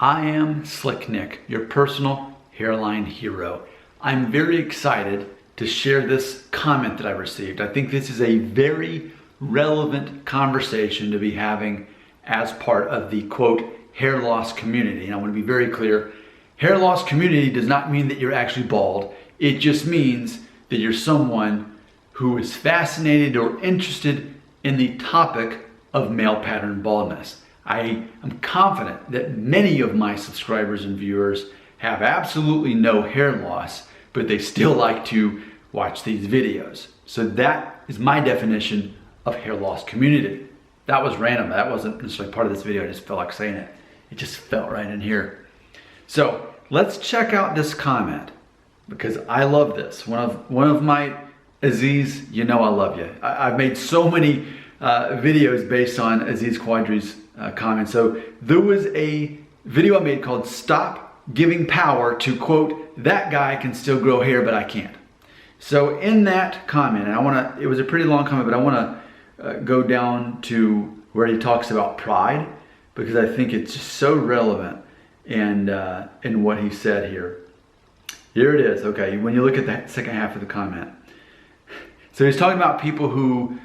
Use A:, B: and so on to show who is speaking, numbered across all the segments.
A: I am Slick Nick, your personal hairline hero. I'm very excited to share this comment that I received. I think this is a very relevant conversation to be having as part of the quote hair loss community. And I want to be very clear, hair loss community does not mean that you're actually bald. It just means that you're someone who is fascinated or interested in the topic of male pattern baldness. I am confident that many of my subscribers and viewers have absolutely no hair loss, but they still like to watch these videos. So that is my definition of hair loss community. That was random. That wasn't necessarily part of this video. I just felt like saying it. It just felt right in here. So let's check out this comment because I love this. One of my Aziz, you know I love you. I've made so many videos based on Aziz Quadri's comment. So there was a video I made called Stop Giving Power to quote, that guy can still grow hair, but I can't. So in that comment, and it was a pretty long comment, but I want to go down to where he talks about pride because I think it's just so relevant in what he said here. Here it is. Okay, when you look at the second half of the comment. So he's talking about people who,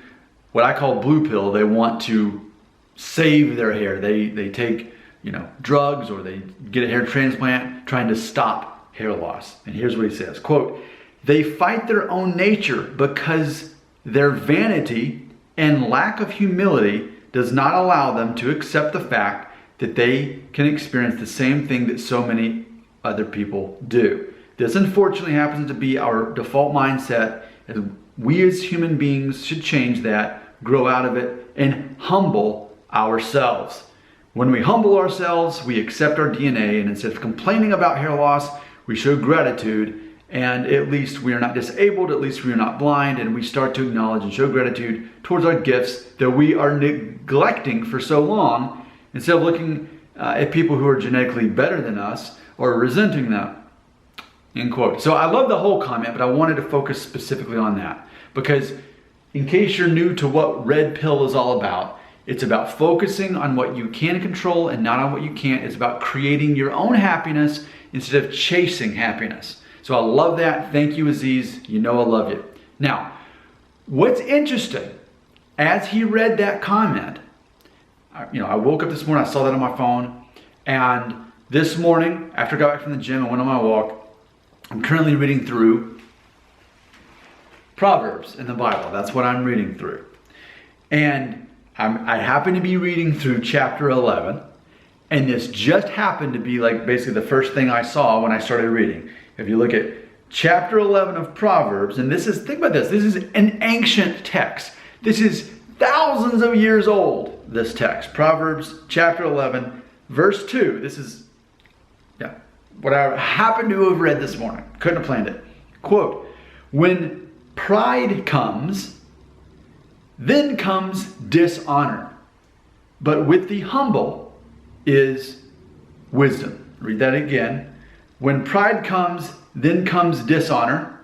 A: what I call blue pill, they want to save their hair. They take, drugs or they get a hair transplant trying to stop hair loss. And here's what he says, quote, they fight their own nature because their vanity and lack of humility does not allow them to accept the fact that they can experience the same thing that so many other people do. This unfortunately happens to be our default mindset, and we as human beings should change that, grow out of it, and humble ourselves. When we humble ourselves, we accept our DNA, and instead of complaining about hair loss, we show gratitude, and at least we are not disabled, at least we are not blind, and we start to acknowledge and show gratitude towards our gifts that we are neglecting for so long, instead of looking at people who are genetically better than us or resenting them. End quote. So I love the whole comment, but I wanted to focus specifically on that because in case you're new to what Red Pill is all about, it's about focusing on what you can control and not on what you can't. It's about creating your own happiness instead of chasing happiness. So I love that. Thank you, Aziz. You know I love you. Now, what's interesting, as he read that comment, I woke up this morning, I saw that on my phone, and this morning, after I got back from the gym and went on my walk, I'm currently reading through Proverbs in the Bible. That's what I'm reading through. And I happen to be reading through chapter 11. And this just happened to be like basically the first thing I saw when I started reading. If you look at chapter 11 of Proverbs, and think about this is an ancient text. This is thousands of years old, this text. Proverbs chapter 11, verse 2. This is what I happened to have read this morning. Couldn't have planned it. Quote, when pride comes, then comes dishonor. But with the humble is wisdom. Read that again. When pride comes, then comes dishonor.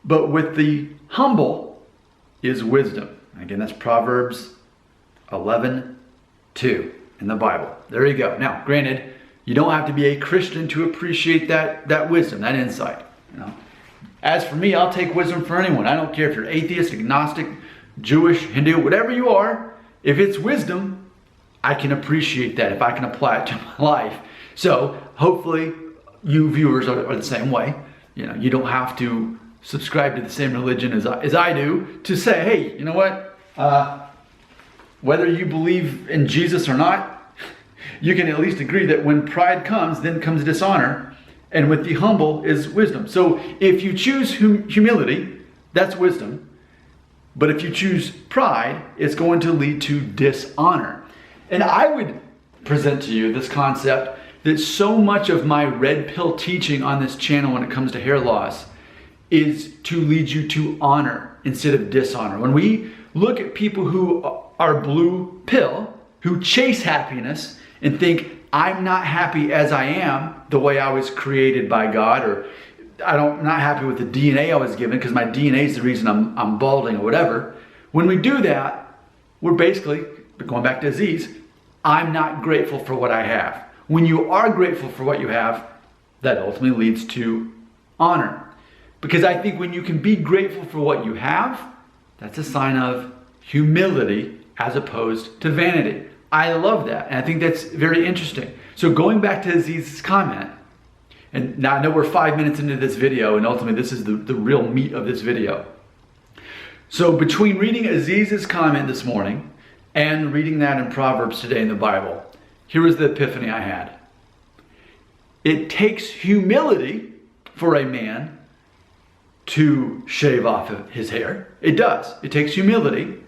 A: But with the humble is wisdom. Again, that's Proverbs 11:2 in the Bible. There you go. Now, granted, you don't have to be a Christian to appreciate that wisdom, that insight. As for me, I'll take wisdom for anyone. I don't care if you're atheist, agnostic, Jewish, Hindu, whatever you are. If it's wisdom, I can appreciate that if I can apply it to my life. So hopefully you viewers are the same way. You don't have to subscribe to the same religion as I do to say, hey, you know what? Whether you believe in Jesus or not, you can at least agree that when pride comes, then comes dishonor, and with the humble is wisdom. So if you choose humility, that's wisdom. But if you choose pride, it's going to lead to dishonor. And I would present to you this concept that so much of my red pill teaching on this channel when it comes to hair loss is to lead you to honor instead of dishonor. When we look at people who are blue pill, who chase happiness, and think, I'm not happy as I am, the way I was created by God, or I'm not happy with the DNA I was given because my DNA is the reason I'm balding or whatever. When we do that, we're basically, going back to Aziz, I'm not grateful for what I have. When you are grateful for what you have, that ultimately leads to honor. Because I think when you can be grateful for what you have, that's a sign of humility as opposed to vanity. I love that, and I think that's very interesting. So going back to Aziz's comment, and now I know we're 5 minutes into this video, and ultimately this is the real meat of this video. So between reading Aziz's comment this morning and reading that in Proverbs today in the Bible, here was the epiphany I had. It takes humility for a man to shave off his hair. It does. It takes humility.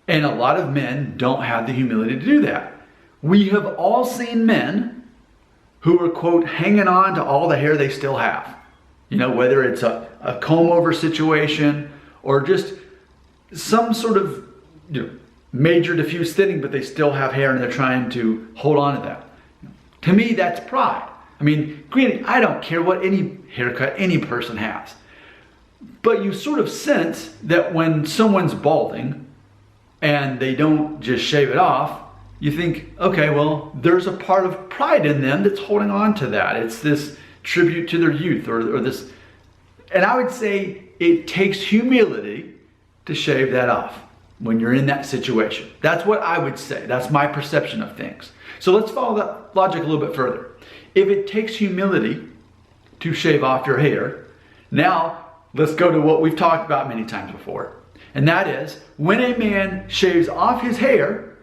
A: And a lot of men don't have the humility to do that. We have all seen men who are, quote, hanging on to all the hair they still have. You know, whether it's a comb over situation or just some sort of, you know, major diffuse thinning, but they still have hair and they're trying to hold on to that. To me, that's pride. I mean, granted, I don't care what any haircut any person has. But you sort of sense that when someone's balding and they don't just shave it off, you think, okay, well, there's a part of pride in them that's holding on to that. It's this tribute to their youth or this. And I would say it takes humility to shave that off when you're in that situation. That's what I would say. That's my perception of things. So let's follow that logic a little bit further. If it takes humility to shave off your hair, now let's go to what we've talked about many times before. And that is, when a man shaves off his hair,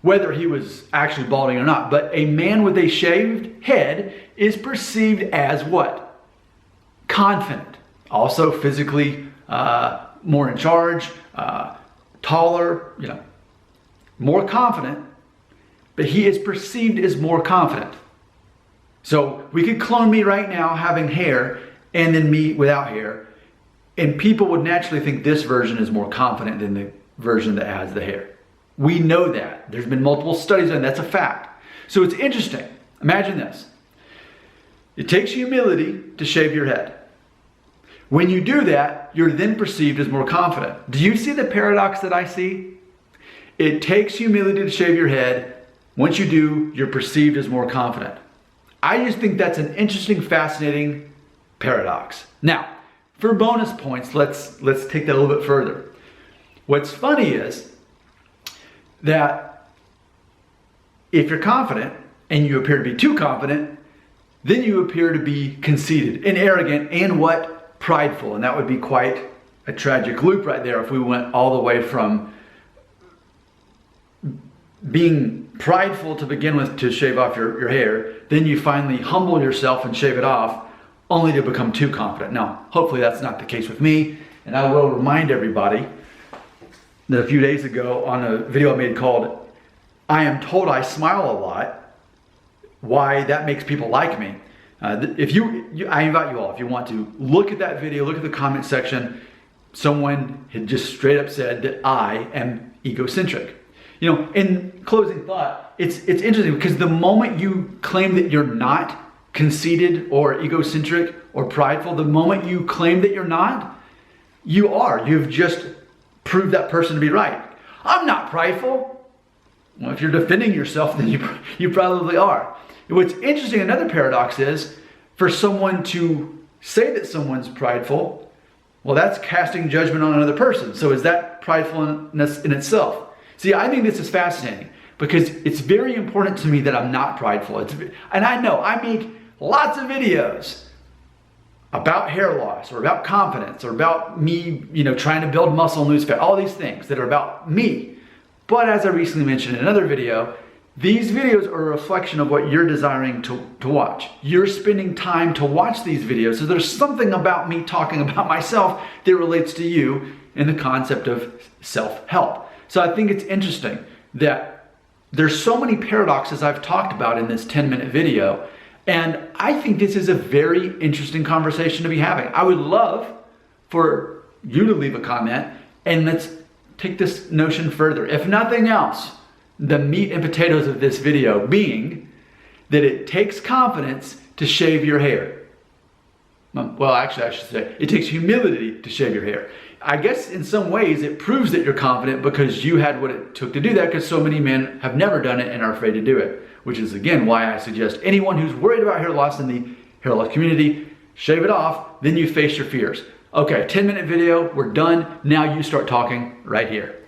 A: whether he was actually balding or not, but a man with a shaved head is perceived as what? Confident. Also physically more in charge, taller, you know, more confident, but he is perceived as more confident. So we could clone me right now having hair and then me without hair, and people would naturally think this version is more confident than the version that has the hair. We know that. There's been multiple studies on that's a fact. So it's interesting. Imagine this. It takes humility to shave your head. When you do that, you're then perceived as more confident. Do you see the paradox that I see? It takes humility to shave your head. Once you do, you're perceived as more confident. I just think that's an interesting, fascinating paradox. Now, for bonus points, let's take that a little bit further. What's funny is that if you're confident and you appear to be too confident, then you appear to be conceited and arrogant and what? Prideful. And that would be quite a tragic loop right there if we went all the way from being prideful to begin with to shave off your hair, then you finally humble yourself and shave it off, only to become too confident. Now, hopefully that's not the case with me, and I will remind everybody that a few days ago on a video I made called I Am Told I Smile a Lot, why that makes people like me. I invite you all, if you want to, look at that video, look at the comment section. Someone had just straight up said that I am egocentric. You know, in closing thought, it's interesting because the moment you claim that you're not conceited or egocentric or prideful, the moment you claim that you're not, you are. You've just proved that person to be right. I'm not prideful. Well, if you're defending yourself, then you probably are. What's interesting, another paradox is for someone to say that someone's prideful, well, that's casting judgment on another person. So is that pridefulness in itself? See, I think this is fascinating because it's very important to me that I'm not prideful. And I know I make lots of videos about hair loss or about confidence or about me, you know, trying to build muscle and lose fat, all these things that are about me. But as I recently mentioned in another video, these videos are a reflection of what you're desiring to watch. You're spending time to watch these videos. So there's something about me talking about myself that relates to you in the concept of self-help. So I think it's interesting that there's so many paradoxes I've talked about in this 10-minute video. And I think this is a very interesting conversation to be having. I would love for you to leave a comment and let's take this notion further. If nothing else, the meat and potatoes of this video being that it takes confidence to shave your hair. Well, actually, I should say it takes humility to shave your hair. I guess in some ways it proves that you're confident because you had what it took to do that, because so many men have never done it and are afraid to do it. which is again why I suggest anyone who's worried about hair loss in the hair loss community, shave it off, then you face your fears. Okay, 10-minute video, we're done. Now you start talking right here.